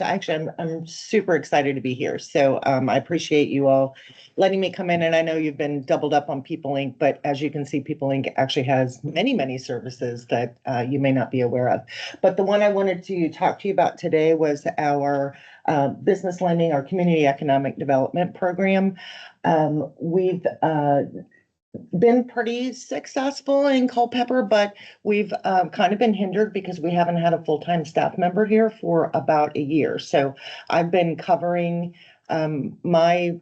Actually, I'm super excited to be here. So I appreciate you all letting me come in. And I know you've been doubled up on People Inc., but as you can see, People Inc. actually has many, many services that you may not be aware of. But the one I wanted to talk to you about today was our business lending, our community economic development program. We've been pretty successful in Culpeper, but we've kind of been hindered because we haven't had a full-time staff member here for about a year. So I've been covering my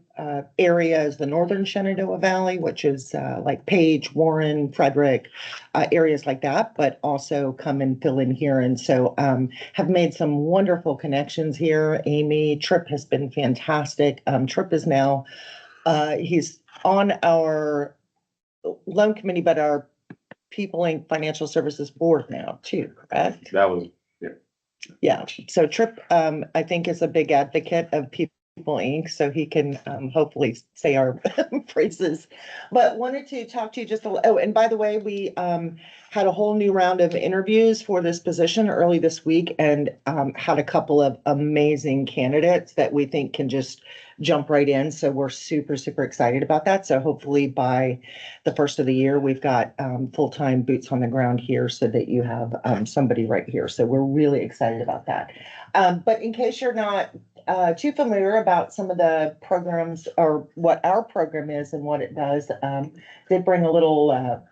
area is the Northern Shenandoah Valley, which is like Page, Warren, Frederick, areas like that, but also come and fill in here. And so have made some wonderful connections here. Amy, Tripp has been fantastic. Tripp is now, he's on our loan committee, but our People Inc. Financial Services Board now too, correct? That was, yeah. Yeah, so Tripp, I think is a big advocate of People Inc., so he can hopefully say our phrases. But wanted to talk to you just a little, oh, and by the way, we had a whole new round of interviews for this position early this week and had a couple of amazing candidates that we think can just jump right in. So we're super, super excited about that. So hopefully by the first of the year, we've got full-time boots on the ground here so that you have somebody right here. So we're really excited about that. But in case you're not too familiar about some of the programs or what our program is and what it does, did bring a little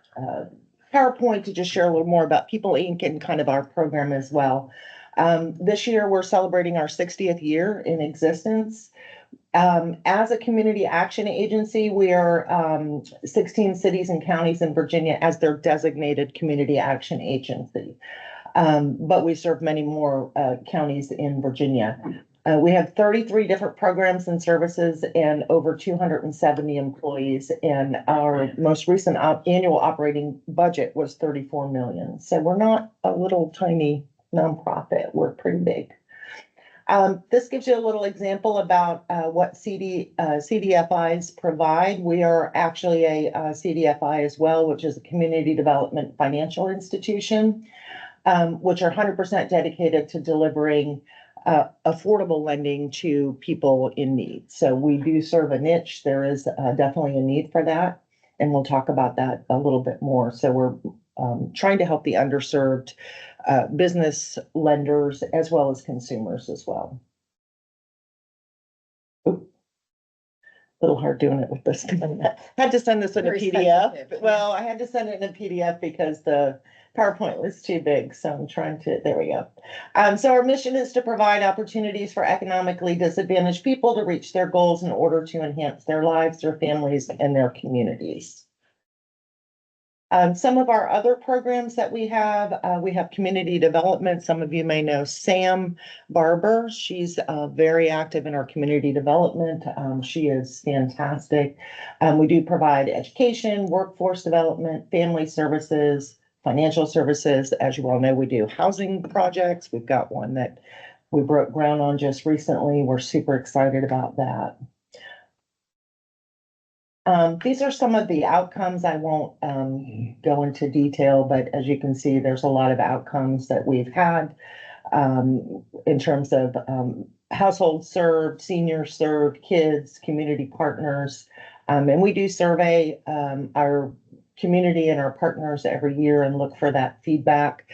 PowerPoint to just share a little more about People Inc. and kind of our program as well. This year, we're celebrating our 60th year in existence. As a community action agency, we are 16 cities and counties in Virginia as their designated community action agency. But we serve many more counties in Virginia. We have 33 different programs and services and over 270 employees. And our most recent annual operating budget was 34 million. So we're not a little tiny nonprofit. We're pretty big. This gives you a little example about what CDFIs provide. We are actually a CDFI as well, which is a community development financial institution, which are 100% dedicated to delivering affordable lending to people in need. So we do serve a niche. There is definitely a need for that. And we'll talk about that a little bit more. So we're trying to help the underserved business lenders as well as consumers as well. Ooh, a little hard doing it with this. Had to send this in a PDF. Well, I had to send it in a PDF because the PowerPoint was too big. So I'm trying to, there we go. So our mission is to provide opportunities for economically disadvantaged people to reach their goals in order to enhance their lives, their families, and their communities. Some of our other programs that we have community development. Some of you may know Sam Barber. She's very active in our community development. She is fantastic. We do provide education, workforce development, family services, financial services. As you all know, we do housing projects. We've got one that we broke ground on just recently. We're super excited about that. These are some of the outcomes. I won't go into detail, but as you can see, there's a lot of outcomes that we've had in terms of households served, seniors served, kids, community partners. And we do survey our community and our partners every year and look for that feedback.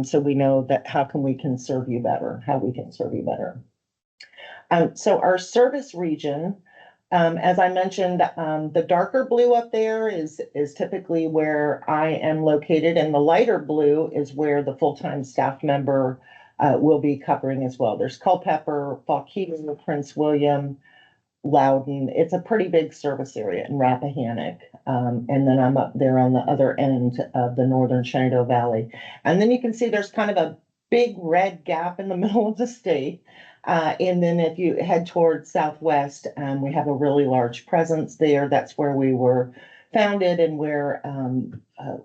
So we know that how we can serve you better. So our service region, as I mentioned, the darker blue up there is typically where I am located, and the lighter blue is where the full-time staff member will be covering as well. There's Culpeper, Waukegan, Prince William, Loudon. It's a pretty big service area in Rappahannock. And then I'm up there on the other end of the Northern Shenandoah Valley. And then you can see there's kind of a big red gap in the middle of the state. And then if you head towards Southwest, we have a really large presence there. That's where we were founded and where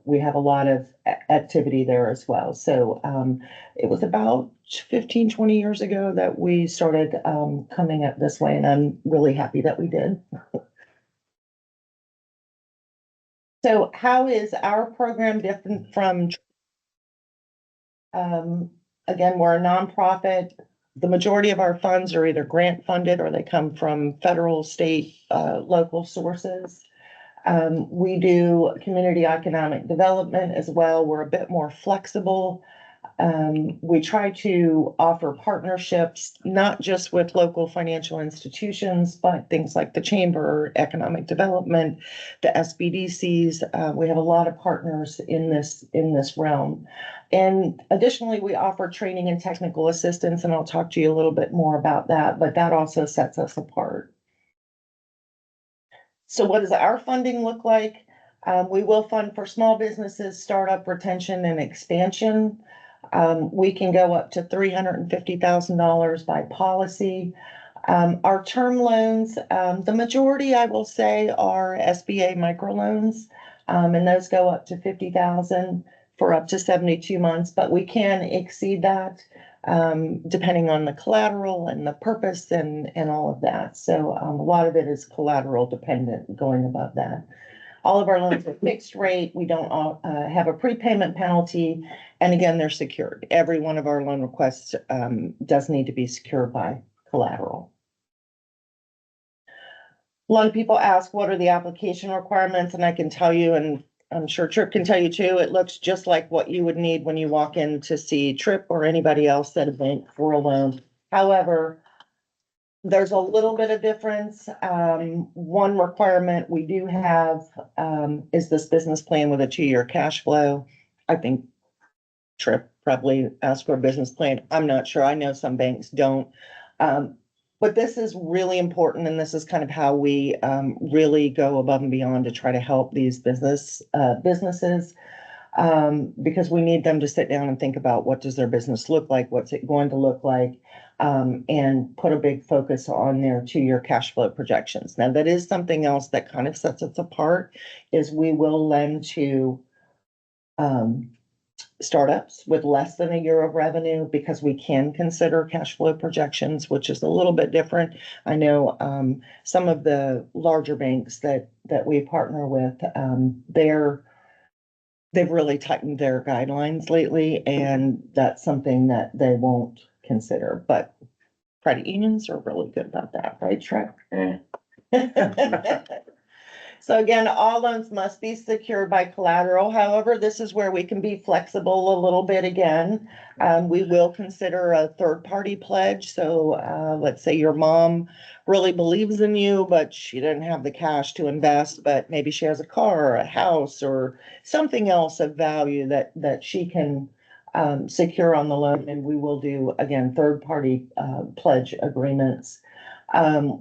we have a lot of activity there as well. So it was about 15, 20 years ago that we started coming up this way, and I'm really happy that we did. So how is our program different from, again, we're a nonprofit. the majority of our funds are either grant funded or they come from federal, state, local sources. We do community economic development as well. We're a bit more flexible. We try to offer partnerships, not just with local financial institutions, but things like the Chamber, Economic Development, the SBDCs. We have a lot of partners in this realm. And additionally, we offer training and technical assistance, and I'll talk to you a little bit more about that, but that also sets us apart. So what does our funding look like? We will fund for small businesses, startup, retention, and expansion. We can go up to $350,000 by policy. Our term loans, the majority, I will say, are SBA microloans, and those go up to $50,000 for up to 72 months, but we can exceed that depending on the collateral and the purpose and all of that. So a lot of it is collateral dependent going above that. All of our loans are fixed rate. We don't have a prepayment penalty. And again, they're secured. Every one of our loan requests does need to be secured by collateral. A lot of people ask, what are the application requirements? And I can tell you, and I'm sure Tripp can tell you too, it looks just like what you would need when you walk in to see Tripp or anybody else at a bank for a loan. However, there's a little bit of difference. One requirement we do have is this business plan with a 2-year cash flow. I think Tripp probably asked for a business plan. I'm not sure. I know some banks don't. But this is really important, and this is kind of how we really go above and beyond to try to help these businesses because we need them to sit down and think about what does their business look like, what's it going to look like, and put a big focus on their 2-year cash flow projections. Now, that is something else that kind of sets us apart, is we will lend to startups with less than a year of revenue because we can consider cash flow projections, which is a little bit different. I know some of the larger banks that we partner with, they've really tightened their guidelines lately, and that's something that they won't consider. But credit unions are really good about that, right, Trek? So again, all loans must be secured by collateral. However, this is where we can be flexible a little bit again. We will consider a third-party pledge. So let's say your mom really believes in you, but she didn't have the cash to invest, but maybe she has a car or a house or something else of value that she can secure on the loan. And we will do, again, third-party pledge agreements.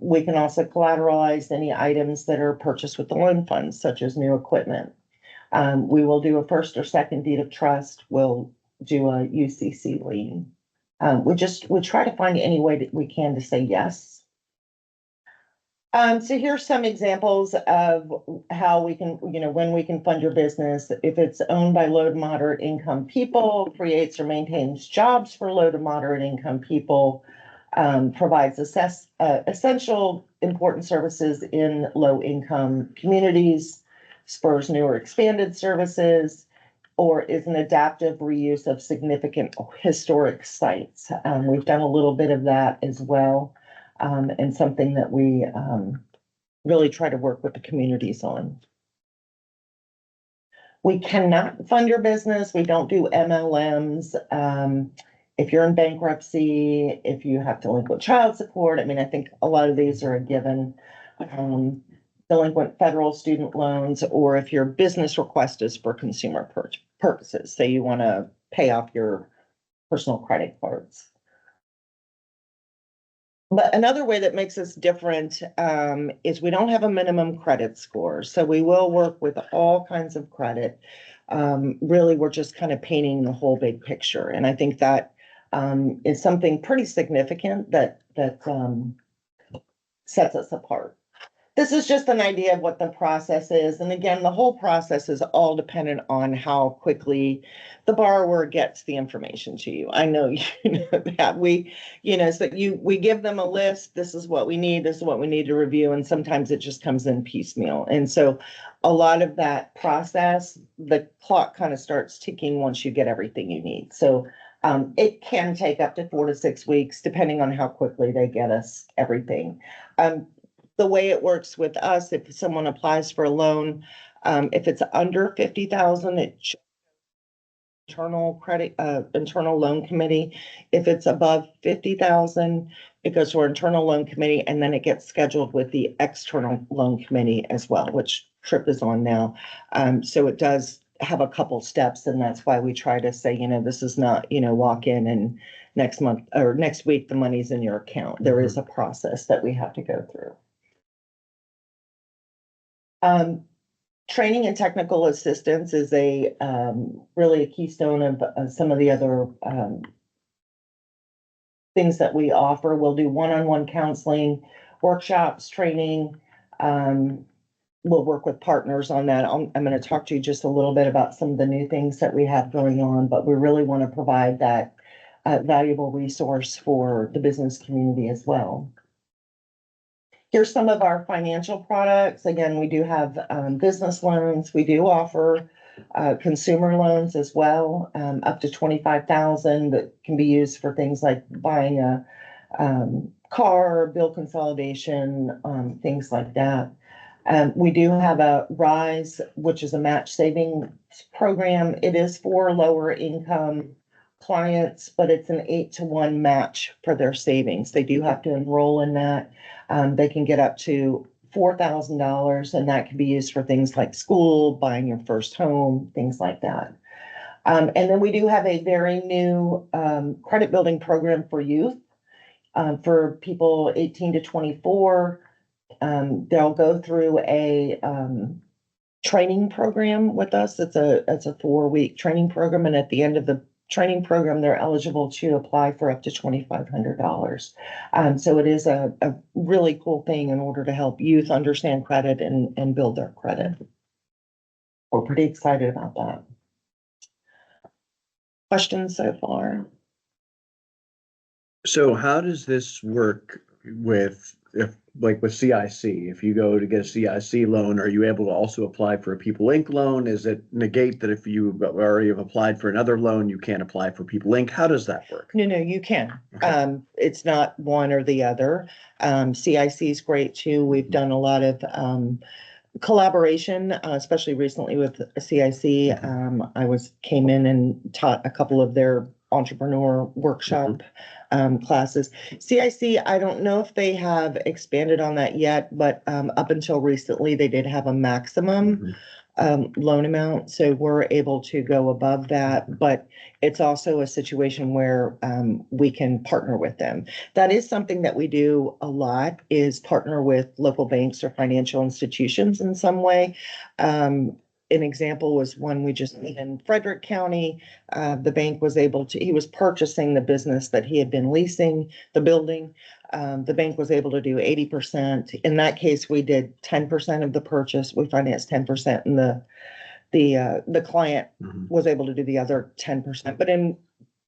We can also collateralize any items that are purchased with the loan funds, such as new equipment. We will do a first or second deed of trust. We'll do a UCC lien. We try to find any way that we can to say yes. So here's some examples of how we can, when we can fund your business. If it's owned by low to moderate income people, creates or maintains jobs for low to moderate income people, provides essential important services in low income communities, spurs new or expanded services, or is an adaptive reuse of significant historic sites. We've done a little bit of that as well, and something that we really try to work with the communities on. We cannot fund your business. We don't do MLMs. If you're in bankruptcy, if you have delinquent child support, I think a lot of these are a given. Delinquent federal student loans, or if your business request is for consumer purposes, say you want to pay off your personal credit cards. But another way that makes us different is we don't have a minimum credit score. So we will work with all kinds of credit. Really, we're just kind of painting the whole big picture. And I think that is something pretty significant that sets us apart. This is just an idea of what the process is. And again, the whole process is all dependent on how quickly the borrower gets the information to you. I know you know that we give them a list. This is what we need. This is what we need to review. And sometimes it just comes in piecemeal. And so a lot of that process, the clock kind of starts ticking once you get everything you need. So It can take up to 4 to 6 weeks, depending on how quickly they get us everything. The way it works with us, if someone applies for a loan, if it's under 50,000, internal loan committee. If it's above 50,000, it goes to our internal loan committee, and then it gets scheduled with the external loan committee as well, which Trip is on now. So it does have a couple steps, and that's why we try to say, this is not, walk in and next month or next week, the money's in your account. There is a process that we have to go through. Training and technical assistance is really a keystone of some of the other things that we offer. We'll do one-on-one counseling, workshops, training. We'll work with partners on that. I'm going to talk to you just a little bit about some of the new things that we have going on, but we really want to provide that valuable resource for the business community as well. Here's some of our financial products. Again, we do have business loans. We do offer consumer loans as well, up to 25,000 that can be used for things like buying a car, bill consolidation, things like that. We do have a RISE, which is a match savings program. It is for lower income clients, but it's an 8-to-1 match for their savings. They do have to enroll in that. They can get up to $4,000, and that can be used for things like school, buying your first home, things like that. And then we do have a very new credit building program for youth, for people 18 to 24. They'll go through a training program with us. It's a 4-week training program, and at the end of the training program, they're eligible to apply for up to $2,500. So it is a really cool thing in order to help youth understand credit and build their credit. We're pretty excited about that. Questions so far? So how does this work with CIC? If you go to get a CIC loan, are you able to also apply for a People Inc. loan? Is it negate that if you already have applied for another loan, you can't apply for People Inc.? How does that work? No, you can. Okay. It's not one or the other. CIC is great too. We've done a lot of collaboration, especially recently with CIC. I came in and taught a couple of their entrepreneur workshop classes. CIC, I don't know if they have expanded on that yet, but up until recently, they did have a maximum loan amount. So we're able to go above that, but it's also a situation where we can partner with them. That is something that we do a lot, is partner with local banks or financial institutions in some way. An example was one we just did in Frederick County. The bank was he was purchasing the business that he had been leasing, the building. The bank was able to do 80%. In that case, we did 10% of the purchase. We financed 10%, and the client was able to do the other 10%. But in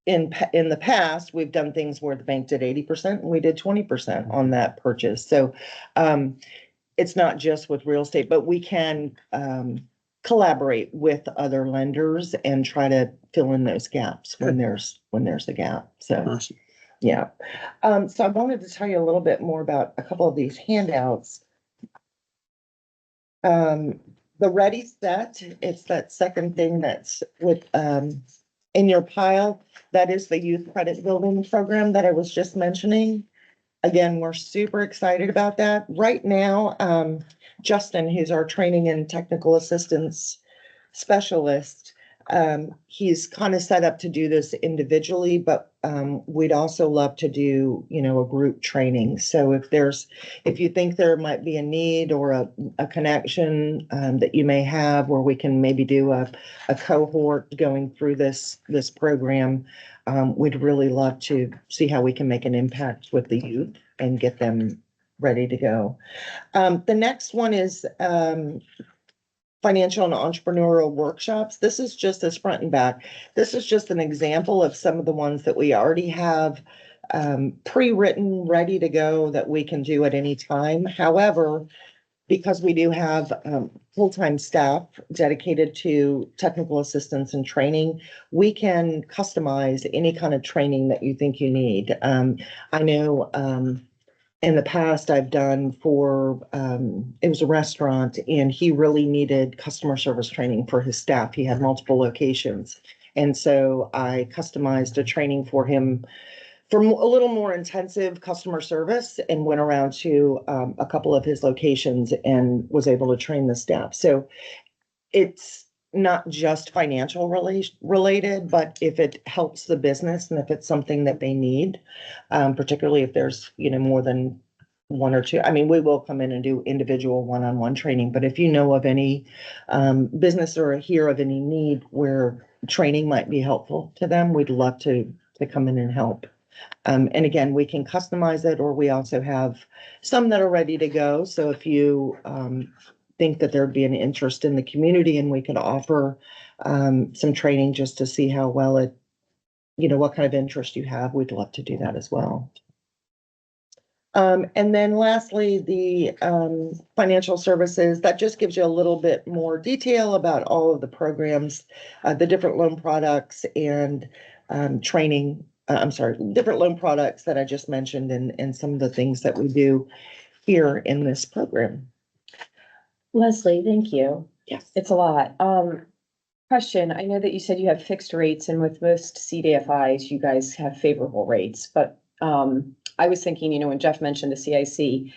the past, we've done things where the bank did 80% and we did 20% on that purchase. So it's not just with real estate, but we can collaborate with other lenders and try to fill in those gaps when there's a gap. So awesome. Yeah. So I wanted to tell you a little bit more about a couple of these handouts. The Ready Set, it's that second thing that's with in your pile. That is the youth credit building program that I was just mentioning. Again, we're super excited about that. Right now, Justin, who's our training and technical assistance specialist, he's kind of set up to do this individually, but we'd also love to do, a group training. So if you think there might be a need or a connection that you may have, where we can maybe do a cohort going through this program, we'd really love to see how we can make an impact with the youth and get them ready to go. The next one is financial and entrepreneurial workshops. This is just as front and back. This is just an example of some of the ones that we already have pre-written, ready to go, that we can do at any time. However, because we do have full-time staff dedicated to technical assistance and training, we can customize any kind of training that you think you need. I know in the past I've done for, it was a restaurant and he really needed customer service training for his staff. He had multiple locations. And so I customized a training for him for a little more intensive customer service and went around to a couple of his locations and was able to train the staff. So it's not just financial related, but if it helps the business and if it's something that they need, particularly if there's, more than one or two. I mean, we will come in and do individual one-on-one training, but if you know of any business or hear of any need where training might be helpful to them, we'd love to come in and help. And again, we can customize it, or we also have some that are ready to go. So if you think that there'd be an interest in the community and we could offer some training just to see how well it, what kind of interest you have, we'd love to do that as well. And then lastly, the financial services, that just gives you a little bit more detail about all of the programs, the different loan products and training. Different loan products that I just mentioned and some of the things that we do here in this program. Leslie, thank you. Yes. It's a lot. Question, I know that you said you have fixed rates and with most CDFIs, you guys have favorable rates, but I was thinking, when Jeff mentioned the CIC,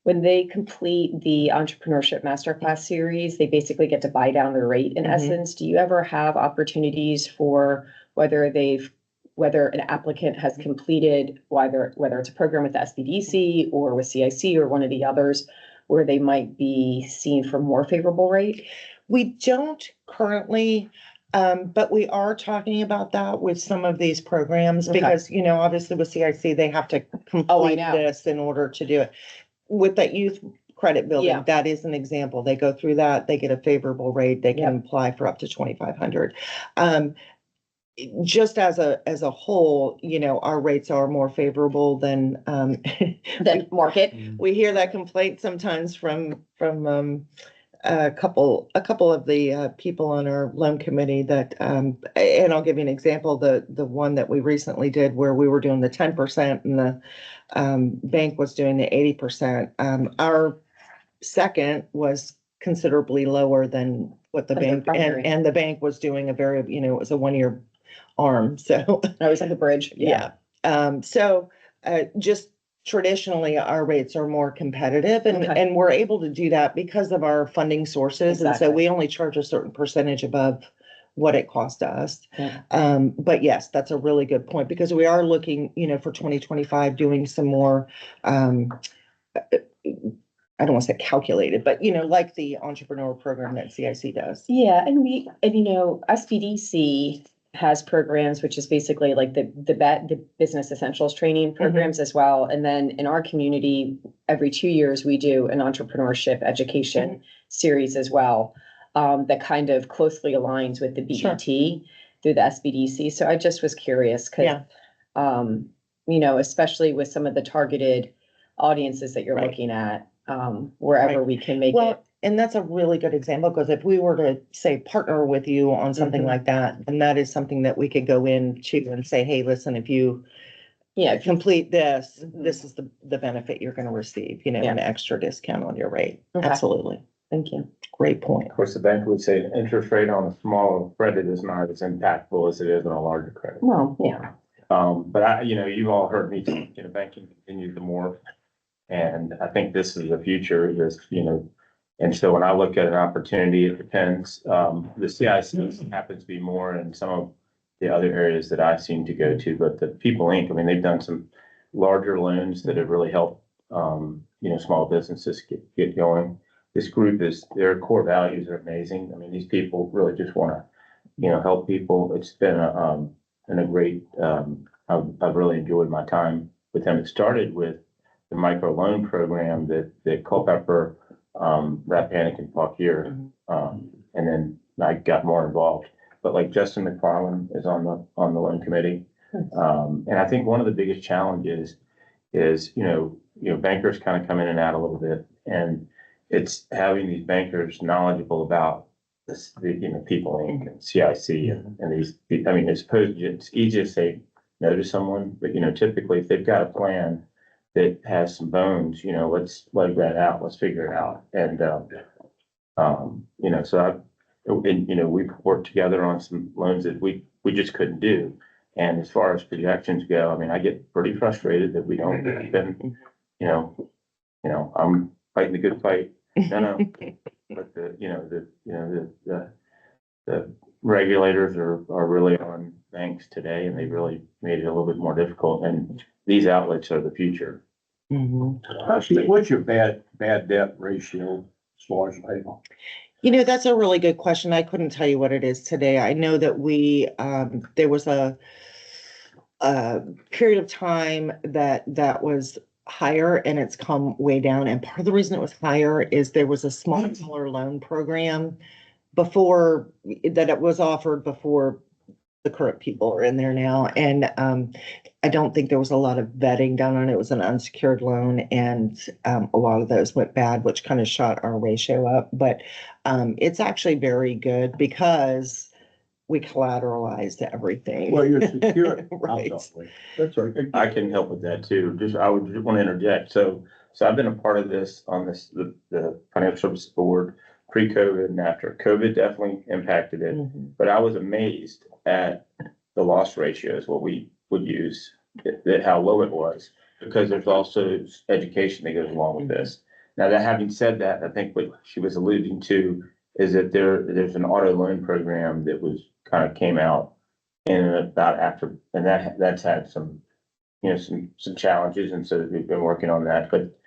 when they complete the entrepreneurship masterclass series, they basically get to buy down their rate in essence. Do you ever have opportunities for whether an applicant has completed, whether it's a program with the SBDC or with CIC or one of the others, where they might be seen for more favorable rate? We don't currently, but we are talking about that with some of these programs because, obviously with CIC, they have to complete this in order to do it. With that youth credit building, that is an example. They go through that, they get a favorable rate, they can apply for up to 2,500. Just as a whole, our rates are more favorable than market. We hear that complaint sometimes from a couple of the people on our loan committee that and I'll give you an example, the one that we recently did where we were doing the 10% and the bank was doing the 80%. Our second was considerably lower than what the bank and the bank was doing a very, it was a 1-year arm. So I was like a bridge. Yeah. Just traditionally our rates are more competitive and we're able to do that because of our funding sources. And so we only charge a certain percentage above what it cost us. But yes, that's a really good point because we are looking, for 2025, doing some more, I don't want to say calculated, but like the entrepreneur program that CIC does. Yeah. And SBDC has programs, which is basically like the business essentials training programs as well. And then in our community, every 2 years, we do an entrepreneurship education series as well. That kind of closely aligns with the BET through the SBDC. So I just was curious because, especially with some of the targeted audiences that you're looking at, wherever we can make it. And that's a really good example because if we were to say partner with you on something like that, then that is something that we could go into and say, hey, listen, if you complete this, this is the benefit you're going to receive, an extra discount on your rate. Absolutely. Thank you. Great point. Of course, the bank would say the interest rate on a smaller credit is not as impactful as it is on a larger credit. Well, yeah. But you've all heard me talk, banking continues to morph. And I think this is the future, and so when I look at an opportunity, it depends. The CIC happens to be more in some of the other areas that I seem to go to, but the People Inc., they've done some larger loans that have really helped, small businesses get going. This group their core values are amazing. These people really just want to, help people. It's been a great, I've really enjoyed my time with them. It started with the micro loan program that Culpeper, Rappahannock and Fauquier, and then I got more involved. But like Justin McFarland is on the loan committee, and I think one of the biggest challenges is bankers kind of come in and out a little bit, and it's having these bankers knowledgeable about this, People Inc. and CIC and these, I mean, as opposed to, it's easy to say no to someone, but typically if they've got a plan that has some bones, let's leg that out, let's figure it out. And, so we've worked together on some loans that we just couldn't do. And as far as projections go, I mean, I get pretty frustrated that we don't spend, I'm fighting the good fight. No. But the regulators are really on banks today, and they really made it a little bit more difficult. And these outlets are the future. What's your bad debt ratio as far as payable? That's a really good question. I couldn't tell you what it is today. I know that there was a period of time that was higher, and it's come way down. And part of the reason it was higher is there was a smaller loan program before that it was offered before the current people are in there now. And I don't think there was a lot of vetting done on it. It was an unsecured loan, and a lot of those went bad, which kind of shot our ratio up. But it's actually very good because we collateralized everything. Well, you're secure. Right. That's right. I can help with that too. I would just want to interject. So I've been a part of this on the Financial Services Board pre-COVID and after. COVID definitely impacted it, but I was amazed at the loss ratios, what we would use, that how low it was, because there's also education that goes along with this. Now, that having said that, I think what she was alluding to is that there's an auto loan program that was kind of came out in about after, and that's had some some challenges, and so we've been working on that. But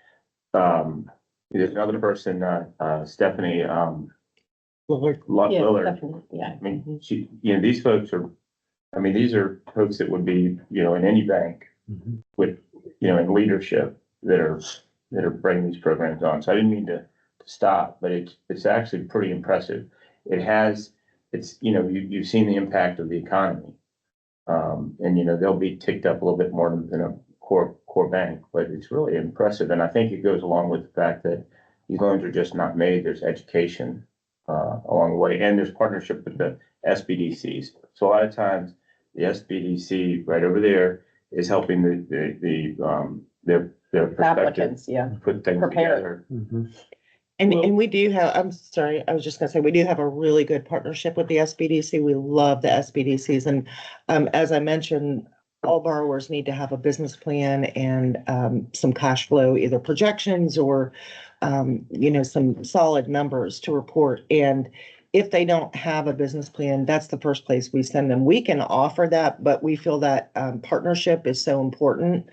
there's another person, Stephanie Lillard. Lillard. Definitely, yeah. I mean, these folks are, I mean, these are folks that would be, in any bank with, in leadership that are bringing these programs on. So I didn't mean to stop, but it's actually pretty impressive. You've seen the impact of the economy. And they'll be ticked up a little bit more than a core bank, but it's really impressive. And I think it goes along with the fact that these loans are just not made. There's education along the way, and there's partnership with the SBDCs. So a lot of times the SBDC right over there is helping their Applicants, put things Prepare. together. And we do have, I'm sorry, I was just gonna say, we do have a really good partnership with the SBDC. We love the SBDCs. And as I mentioned, all borrowers need to have a business plan and some cash flow, either projections or some solid numbers to report. And if they don't have a business plan, that's the first place we send them. We can offer that, but we feel that partnership is so important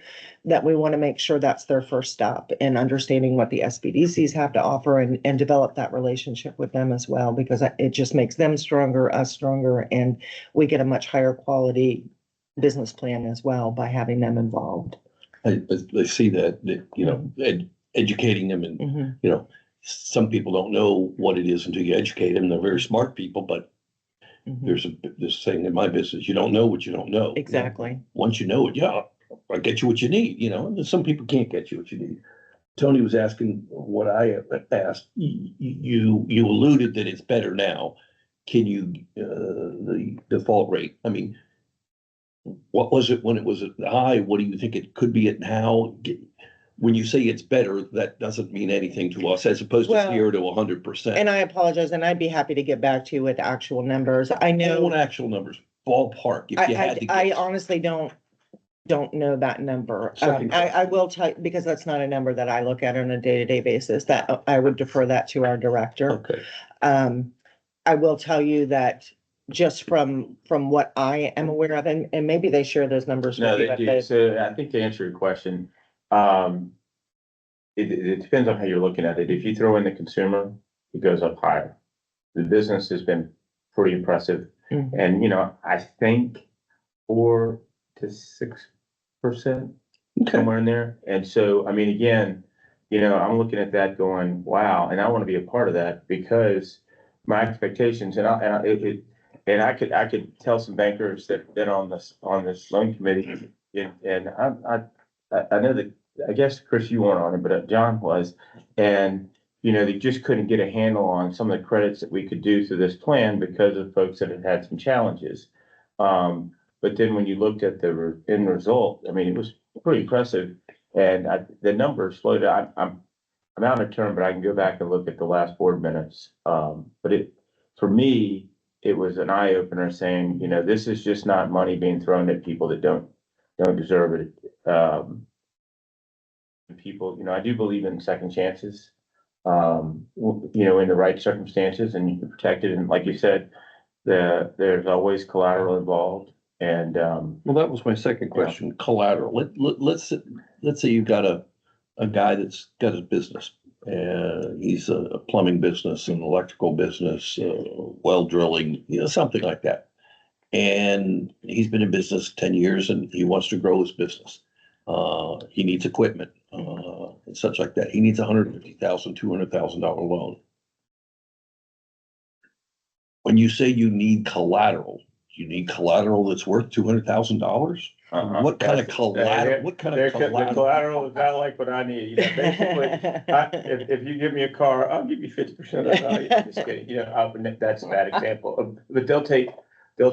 that we want to make sure that's their first stop in understanding what the SBDCs have to offer and develop that relationship with them as well, because it just makes them stronger, us stronger, and we get a much higher quality business plan as well by having them involved. I see that educating them, and some people don't know what it is until you educate them. They're very smart people, but there's this saying in my business: you don't know what you don't know. Exactly. Once you know it, I'll get you what you need. And some people can't get you what you need. Tony was asking what I asked. You alluded that it's better now. Can you the default rate? I mean, what was it when it was at the high? What do you think it could be at now? When you say it's better, that doesn't mean anything to us, as opposed to 0 to 100%. And I apologize, and I'd be happy to get back to you with actual numbers. I I know. want actual numbers, ballpark. If you had to I guess. honestly don't know that number. Second I will tell you, because that's not a number that I look at on a day-to-day basis, that I would defer that to our director. Okay. I will tell you that just from what I am aware of, and maybe they share those numbers No, with you. they at do. the- So I think to answer your question, it depends on how you're looking at it. If you throw in the consumer, it goes up higher. The business has been pretty impressive. And, I think 4 to 6%, somewhere in there. And so, I mean, again, I'm looking at that going, wow, and I want to be a part of that, because my expectations, and I could tell some bankers that been on this loan committee, and I know that, I guess, Chris, you weren't on it, but John was, and they just couldn't get a handle on some of the credits that we could do through this plan because of folks that had had some challenges. But then when you looked at the end result, I mean, it was pretty impressive. And the numbers slowed down. I'm out of turn, but I can go back and look at the last board minutes. But for me, it was an eye opener saying, this is just not money being thrown at people that don't deserve it. People, I do believe in second chances, in the right circumstances, and you can protect it. And like you said, there's always collateral involved. And Well, that was my second question, collateral. Let's say you've got a guy that's got his business. He's a plumbing business, an electrical business, well drilling, something like that. And he's been in business 10 years and he wants to grow his business. He needs equipment, and such like that. He needs $150,000, $200,000 loan. When you say you need collateral, you need collateral that's worth $200,000? What kind of collateral? What kind of the collateral? collateral is not like what I need. Basically, if you give me a car, I'll give you 50% of the value. I'm just kidding. That's a bad example. But they'll take. Go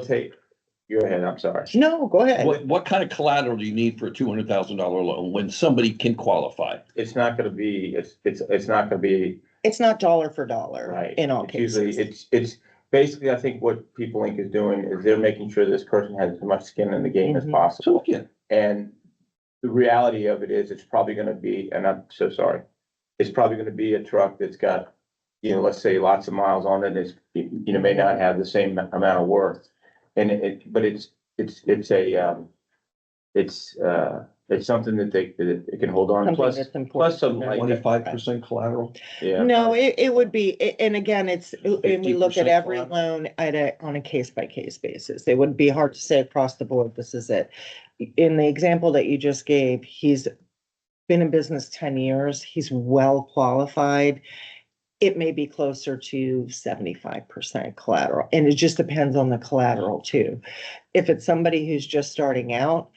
ahead. I'm sorry. No, go ahead. What kind of collateral do you need for a $200,000 loan when somebody can qualify? It's not going to be. It's not going to be. It's not dollar for dollar, Right. in all It's cases. Usually, it's basically, I think what People Inc. is doing is they're making sure this person has as much skin in the game as Mhm. possible. So, yeah, And the reality of it is, it's probably going to be, and I'm so sorry, it's probably going to be a truck that's got, let's say lots of miles on it. It's, may not have the same amount of worth. And it's something that they can hold on. Something Plus, that's important. plus some like 25% collateral. Yeah. No, it would be, and again, and we look at 50% every collateral. loan on a case by case basis. It would be hard to say across the board, this is it. In the example that you just gave, he's been in business 10 years. He's well qualified. It may be closer to 75% collateral, and it just depends on the collateral too. If it's somebody who's just starting out,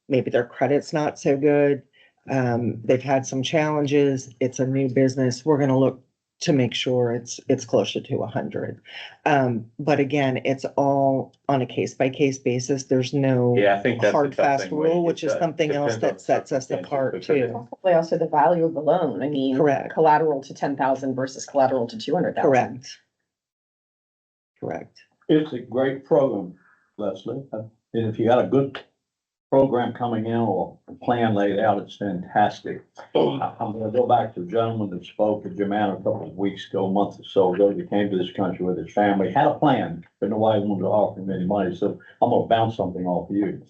maybe their credit's not so good. They've had some challenges. It's a new business. We're gonna look to make sure it's closer to 100. But again, it's all on a case by case basis. There's no Yeah, I think that's the hard tough fast thing, Wade. rule, which is It something else depends on that the sets us circumstances, apart because too. Probably also the value of the loan. I mean, Correct. collateral to 10,000 versus collateral to 200,000. Correct. Correct. It's a great program, Leslie. And if you got a good program coming in or a plan laid out, it's fantastic. I'm gonna go back to the gentleman that spoke at Japan a couple of weeks ago, a month or so ago. He came to this country with his family, had a plan, but nobody wanted to offer him any money. So I'm gonna bounce something off you.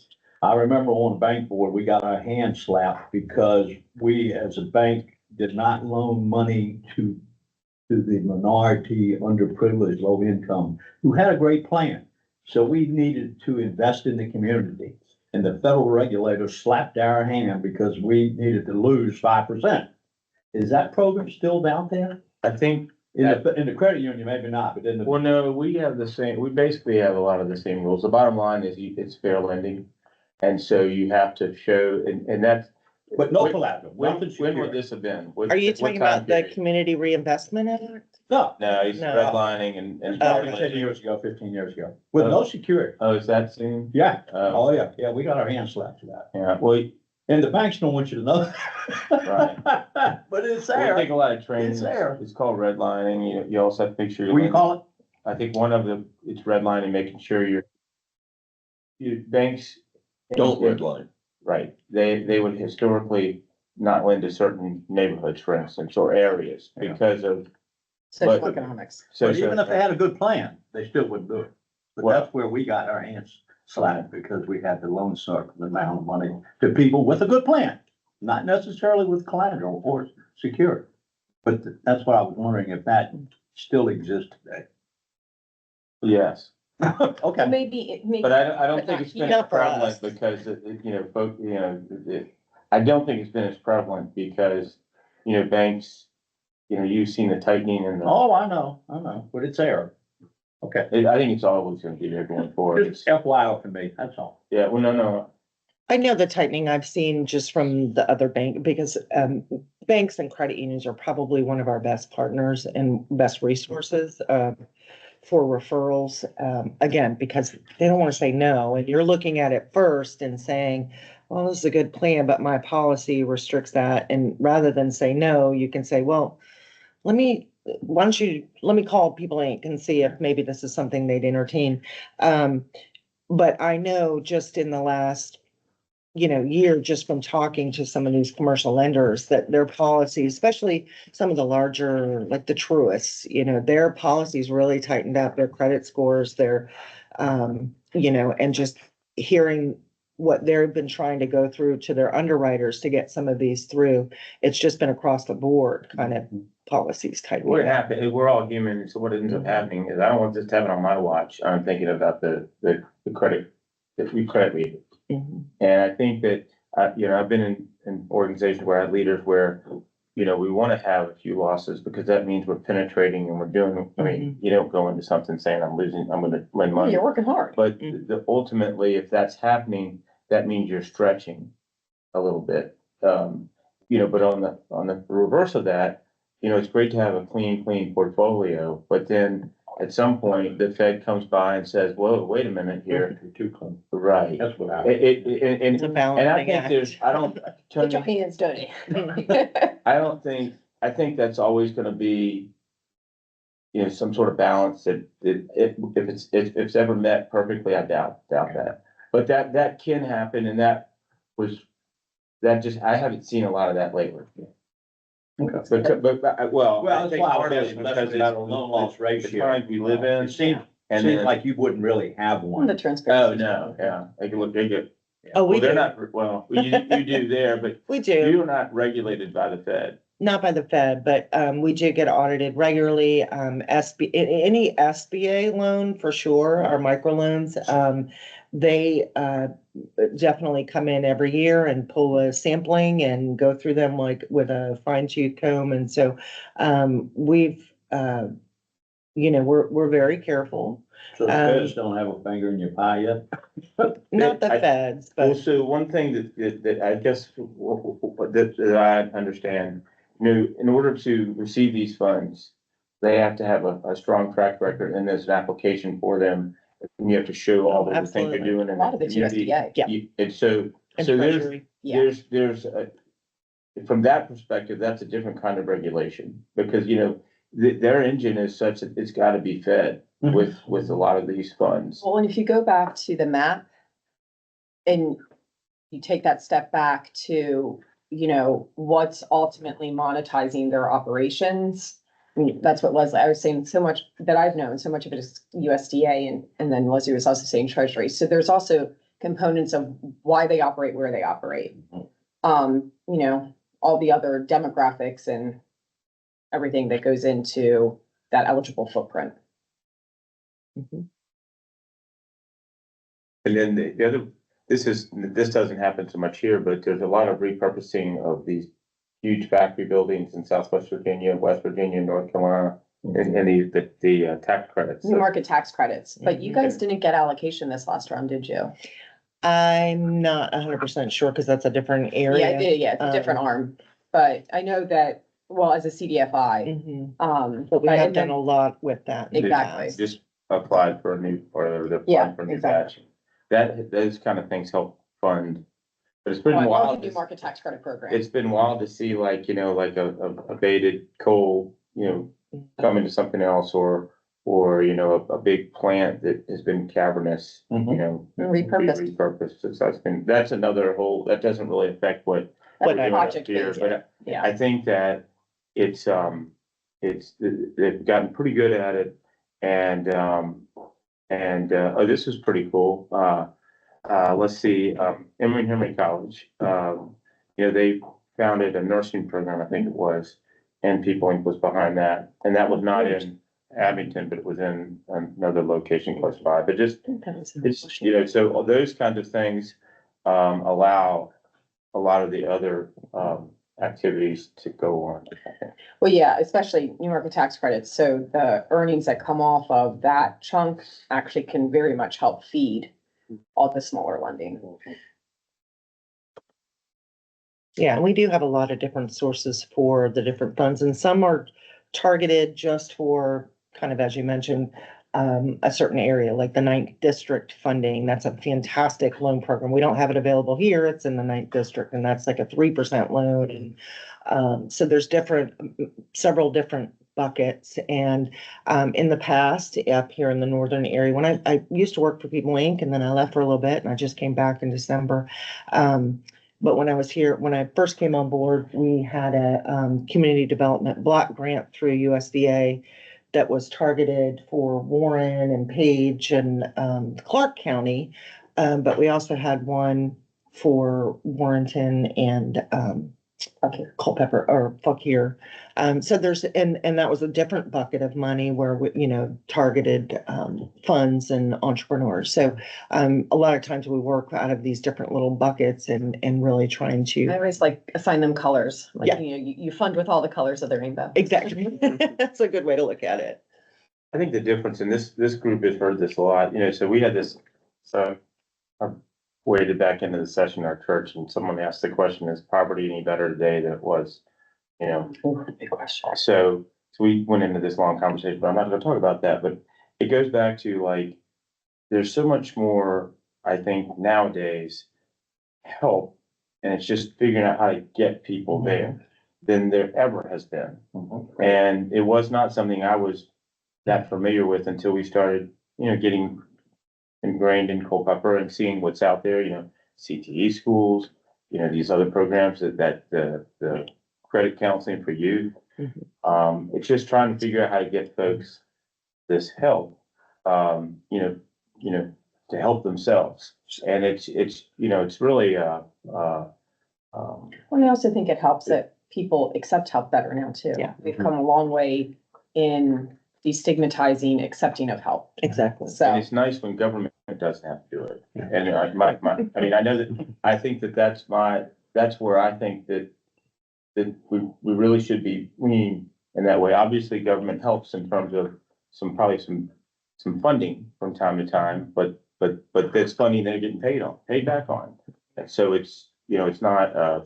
I remember on the bank board, we got our hands slapped because we, as a bank, did not loan money to the minority, underprivileged, low income, who had a great plan. So we needed to invest in the community. And the federal regulators slapped our hand because we needed to lose 5%. Is that program still out there? I think, In the credit union, maybe not, but in the. well, no, we basically have a lot of the same rules. The bottom line is it's fair lending. And so you have to show, and that's. But no when- collateral. When nothing would secure. this have been? Are you talking about the community reinvestment act? No. No, he's No. redlining and. It's probably 10 years ago, 15 years ago, with no security. Oh, is that soon? Yeah, Oh, oh, yeah, yeah, we got our hands slapped for that. yeah, well, And the banks don't want you to know. Right. But it's we there. take a lot of training. It's there. It's called redlining. You also have to make sure. What do you call it? I think it's redlining, making sure your banks. Don't redline. Right, they would historically not lend to certain neighborhoods, for instance, or areas Yeah. because of. Social But- economics. So But even if they had a good plan, they still wouldn't do it. But Well- that's where we got our hands slapped because we had to loan certain amount of money to people with a good plan, not necessarily with collateral or security. But that's what I was wondering if that still exists today. Yes, So Okay, maybe, but I don't But think not it's been here as for us. prevalent because I don't think it's been as prevalent because, banks, you've seen the tightening and oh, I know, but it's there. Okay, I think it's always gonna be there going forward. just FYI for me, that's all. Yeah, well, no, I know the tightening I've seen just from the other bank, because banks and credit unions are probably one of our best partners and best resources, for referrals, again, because they don't want to say no, and you're looking at it first and saying, well, this is a good plan, but my policy restricts that, and rather than say no, you can say, well, let me call People Inc. and see if maybe this is something they'd entertain. But I know just in the last, year, just from talking to some of these commercial lenders, that their policies, especially some of the larger, like the Truists, their policies really tightened up their credit scores, their, and just hearing what they've been trying to go through to their underwriters to get some of these through. It's just been across the board kind of policies tightened. What happened, we're all human, so what ends up happening is I don't want this to happen on my watch. I'm thinking about the credit, the credit reading. Mhm. And I think that, I've been in organizations where I had leaders where, we want to have a few losses because that means we're penetrating and we're doing, you don't go into something saying I'm going to lend money. You're working hard. But ultimately, if that's happening, that means you're stretching a little bit. But on the reverse of that, it's great to have a clean portfolio, but then at some point, the Fed comes by and says, whoa, wait a minute here. You're too close. Right. That's what happened. It's a And I balancing think act. Get your hands dirty. I think that's always gonna be, some sort of balance that, if it's ever met perfectly, I doubt that. But that can happen, and I haven't seen a lot of that lately. Okay. But, I Well, think that's why I part was of it asking because because it's about a loan loss the ratio. times we live in. It seems And then, like you wouldn't really have The one. transparency. oh, no, yeah, they get, Oh, we they're do. not, you do there, but We do. you're not regulated by the Fed. Not by the Fed, but we do get audited regularly. Any SBA loan for sure, our microloans, they definitely come in every year and pull a sampling and go through them like with a fine tooth comb. And so we've, we're very careful. So the feds don't have a finger in your pie yet? Not the I- feds, Well, but so one thing that I guess that I understand, in order to receive these funds, they have to have a strong track record, and there's an application for them. And you have to show all Oh, of the things you're absolutely. doing A in lot the of it's community. USDA. Yeah. And so and there's, treasury. Yeah. from that perspective, that's a different kind of regulation, because, their engine is such that it's gotta be fed with a lot of these funds. Well, and if you go back to the map and you take that step back to, what's ultimately monetizing their operations. I mean, that's what Leslie, I was saying, so much that I've known, so much of it is USDA and then Leslie was also saying Treasury. So there's also components of why they operate where they operate. All the other demographics and everything that goes into that eligible footprint. Mhm. And then the other, this doesn't happen so much here, but there's a lot of repurposing of these huge factory buildings in Southwest Virginia, West Virginia, North Carolina, and the tax credits. New market tax credits, but you guys didn't get allocation this last round, did you? I'm not 100% sure because that's a different Yeah, area. it's a different arm, but I know that, well, as a CDFI, But we have and done then- a lot with that. in the Exactly. past. Just applied for a new, or they're Yeah, applying for a new exactly. batch. Those kind of things help fund. But it's been well, wild. the new market tax credit program. It's been wild to see like a abated coal, come into something else, or, a big plant that has been cavernous, Repurposed. repurposed. So that's another whole, that doesn't really affect what That's we're doing up project here, based, but yeah. I think that they've gotten pretty good at it. And this is pretty cool. Let's see, Emory College, they founded a nursing program, I think it was, and People Inc. was behind that. And that was not in Abington, but it was in another location close by. But just, it's, so those kinds of things, allow a lot of the other, activities to go on. Well, yeah, especially new market tax credits. So the earnings that come off of that chunk actually can very much help feed all the smaller lending. Yeah, and we do have a lot of different sources for the different funds, and some are targeted just for kind of, as you mentioned, a certain area, like the ninth district funding. That's a fantastic loan program. We don't have it available here. It's in the ninth district, and that's like a 3% loan. And so there's several different buckets. And in the past, up here in the northern area, when I used to work for People Inc., and then I left for a little bit, and I just came back in December. But when I was here, when I first came on board, we had a community development block grant through USDA that was targeted for Warren and Page and Clark County. But we also had one for Warrenton and Culpeper or Fauquier. So and that was a different bucket of money where we, targeted funds and entrepreneurs. So a lot of times we work out of these different little buckets and really trying I to. always like assign them colors, like, Yeah. you fund with all the colors of the rainbow. Exactly. That's a good way to look at it. I think the difference in this group has heard this a lot, so we had this, so I waded back into the session in our church and someone asked the question, is poverty any better today than it was? Big question. So we went into this long conversation, but I'm not gonna talk about that, but it goes back to like, there's so much more, I think nowadays, help, and it's just figuring out how to get people there than there ever has been. And it was not something I was that familiar with until we started, getting ingrained in Culpeper and seeing what's out there, CTE schools, these other programs that the credit counseling for youth. It's just trying to figure out how to get folks this help, to help themselves. And it's really, Well, I also think it helps that people accept help better now too. Yeah. We've come a long way in destigmatizing accepting of help. Exactly. and So, it's nice when government doesn't have to do it. And I mean, I know that, I think that's where I think that we really should be leaning in that way. Obviously, government helps in terms of probably some funding from time to time, but that's funding they're getting paid back on. And so it's not a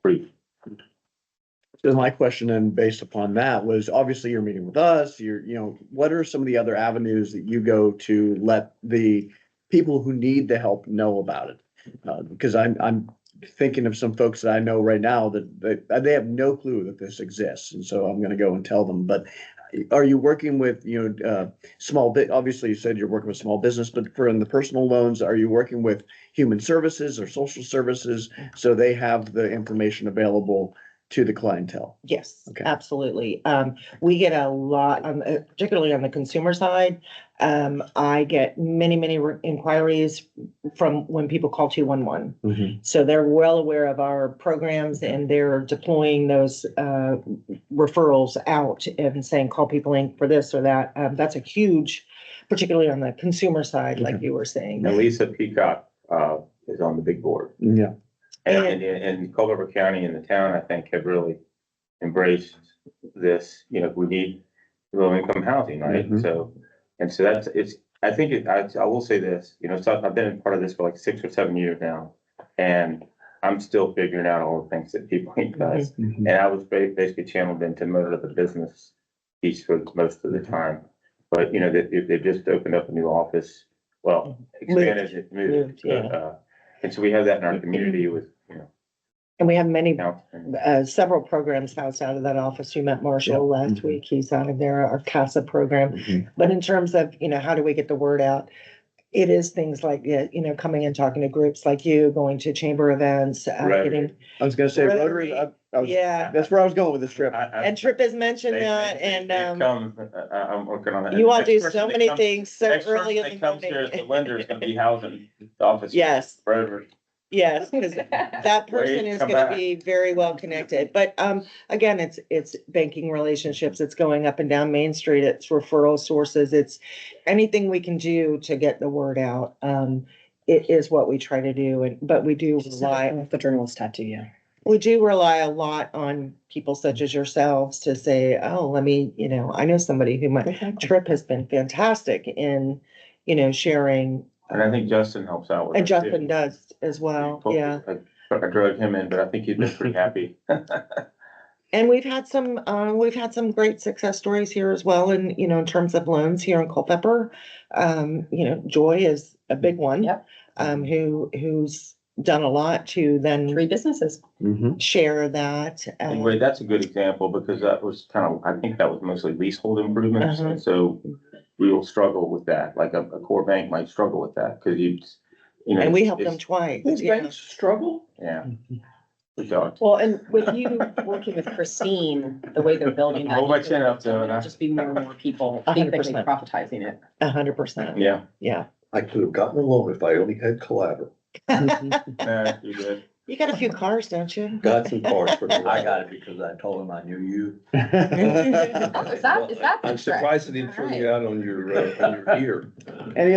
free. So my question then, based upon that, was obviously you're meeting with us, what are some of the other avenues that you go to let the people who need the help know about it? Because I'm thinking of some folks that I know right now that they have no clue that this exists. And so I'm gonna go and tell them, but are you working with, small bit, obviously you said you're working with small business, but in the personal loans, are you working with human services or social services? So they have the information available to the clientele? Yes, Okay. absolutely. We get a lot, particularly on the consumer side. I get many inquiries from when people call 211. So they're well aware of our programs and they're deploying those referrals out and saying, call People Inc. for this or that. That's a huge, particularly on the consumer side, like you were saying. And Lisa Peacock is on the big board. Yeah. And Culpeper County and the town, I think, have really embraced this, we need low income housing, right? So I will say this, so I've been a part of this for like 6 or 7 years now. And I'm still figuring out all the things that People Inc. does. And I was basically channeled into more of the business piece for most of the time. But, they've just opened up a new office, expanded it, moved. Yeah. And so we have that in our community with, And we have many, counseling. several programs housed out of that office. You met Marshall last week. He's out of there, our CASA program. But in terms of, how do we get the word out? It is things like, coming and talking to groups like you, going to chamber events, getting. I was gonna say Rotary, Rotary, yeah. that's where I was going with this trip. And Tripp has mentioned that and, I'm working on that. you all Next do person so that many comes- things so Next early person in that the comes here as the morning. lender is gonna be housing the office. Yes. Forever. Yes, because that person is come gonna back. be very well connected, but again, it's banking relationships, it's going up and down Main Street, it's referral sources, it's anything we can do to get the word out. It is what we try to do, but we do rely, the journalist tattoo, yeah. we do rely a lot on people such as yourselves to say, oh, let me, I know somebody who Tripp has been fantastic in, sharing. And I think Justin helps out with And it, too. Justin does as well, yeah. truck I drove him in, but I think he'd been pretty happy. And we've had some great success stories here as well, and, you know, in terms of loans here in Culpeper. You know, Joy is a big one. Yep. Who's done a lot to then 3 businesses. Mhm. share that. Anyway, that's a good example because that was I think that was mostly leasehold improvements. Uh-huh. And so we will struggle with that, like a core bank might struggle with that because you know. And we helped them it's- twice. These yeah. banks struggle? Yeah. We don't. Well, and with you working with Christine, the way they're building that. Hold my chin up, though, and There'll just be more and more people 100%. theoretically profitizing it. 100%. Yeah, Yeah. I could have gotten a loan if I only had collateral. you did. You got a few cars, don't you? Got some cars for the. I got it because I told him I knew you. Oh, is that the I'm trick? surprised they didn't throw you out on your ear. Any